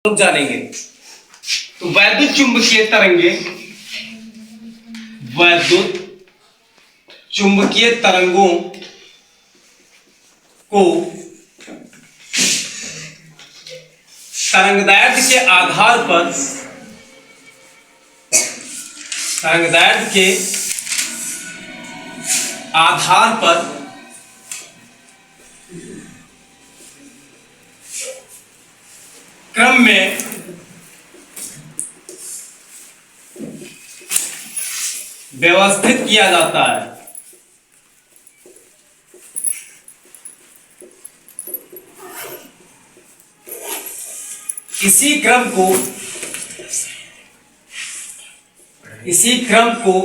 लोग जानेंगे। तो वैद्युत चुंबकीय तरंगे, वैद्युत चुंबकीय तरंगों को तरंगदैर्घ्य के आधार पर क्रम में व्यवस्थित किया जाता है। इसी क्रम को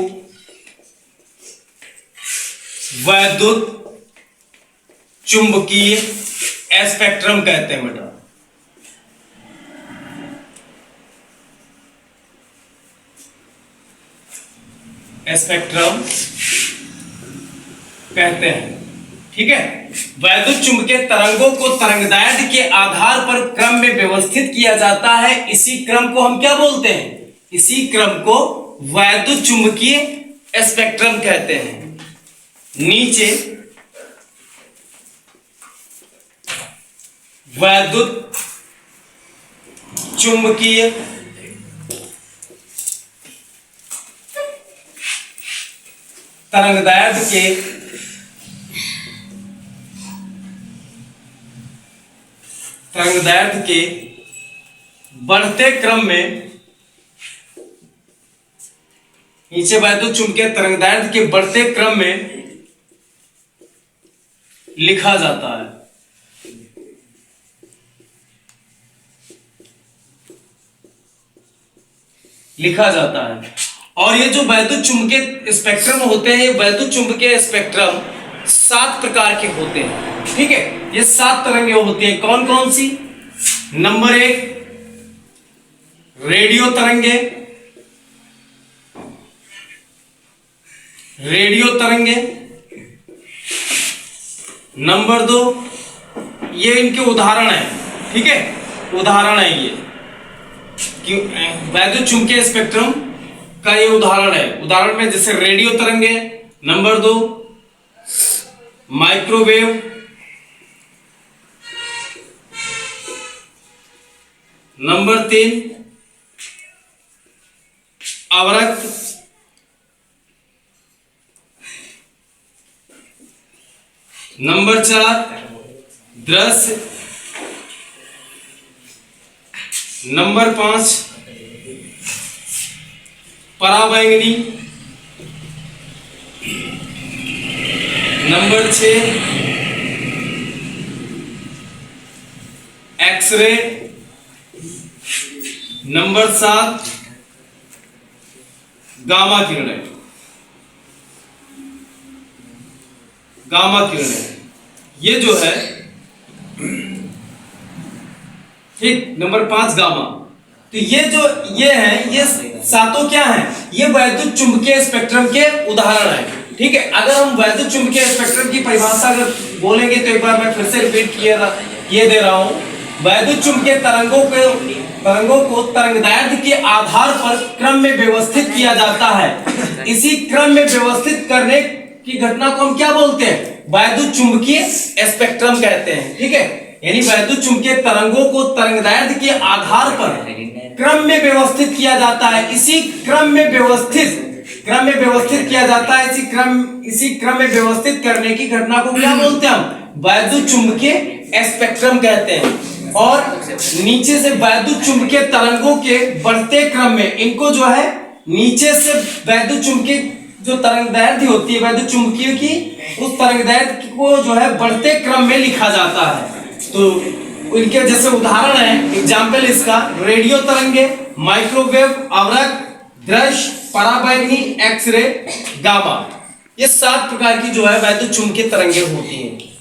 वैद्युत चुंबकीय स्पेक्ट्रम कहते हैं बेटा। स्पेक्ट्रम कहते हैं, ठीक है। वैद्युत चुंबकीय तरंगों को तरंगदैर्घ्य के आधार पर क्रम में व्यवस्थित किया जाता है। इसी क्रम को हम क्या बोलते हैं? इसी क्रम को वैद्युत चुंबकीय स्पेक्ट्रम कहते हैं। नीचे वैद्युत चुंबकीय तरंगदैर्घ्य के बढ़ते क्रम में, नीचे वैद्युत चुंबकीय तरंगदैर्घ्य के बढ़ते क्रम में लिखा जाता है। और ये जो वैद्युत चुंबकीय स्पेक्ट्रम होते हैं, वैद्युत चुंबकीय स्पेक्ट्रम 7 प्रकार के होते हैं, ठीक है। ये 7 तरंगें होती हैं। कौन कौन सी? नंबर 1 रेडियो तरंगे। नंबर 2, ये इनके उदाहरण है, ठीक है, उदाहरण है ये कि वैद्युत चुंबकीय स्पेक्ट्रम का ये उदाहरण है। उदाहरण में जैसे रेडियो तरंगे। Number 2 microwave. नंबर 3 अवरक्त। नंबर 4 दृश्य। नंबर 5 पराबैंगनी। Number 6 x ray. नंबर 7 गामा किरणें। ये जो है, ठीक, नंबर 5 गामा। तो ये है, ये सातों क्या हैं? ये वैद्युत चुंबकीय स्पेक्ट्रम के उदाहरण हैं, ठीक है। अगर हम वैद्युत चुंबकीय स्पेक्ट्रम की परिभाषा अगर बोलेंगे तो एक बार मैं फिर से रिपीट किए दे रहा हूं। वैद्युत चुंबकीय तरंगों को तरंगदैर्घ्य के आधार पर क्रम में व्यवस्थित किया जाता है। इसी क्रम में व्यवस्थित करने की घटना को हम क्या बोलते हैं? वैद्युत चुंबकीय स्पेक्ट्रम कहते हैं, ठीक है। यानी वैद्युत चुंबकीय तरंगों को तरंगदैर्घ्य के आधार पर क्रम में व्यवस्थित किया जाता है। इसी क्रम में व्यवस्थित किया जाता है। इसी क्रम में व्यवस्थित करने की घटना को क्या बोलते हैं? हम वैद्युत चुंबकीय स्पेक्ट्रम कहते हैं। और नीचे से वैद्युत चुंबकीय तरंगों के बढ़ते क्रम में, इनको जो है नीचे से वैद्युत चुंबकीय जो तरंगदैर्घ्य होती है वैद्युत चुंबकीय की, उस तरंगदैर्घ्य को जो है बढ़ते क्रम में लिखा जाता है। तो इनके जैसे उदाहरण है, एग्जाम्पल इसका रेडियो तरंगे, माइक्रोवेव, अवरक्त, दृश्य, पराबैंगनी, एक्सरे, गामा। ये 7 प्रकार की जो है वैद्युत चुंबकीय तरंगे होती हैं।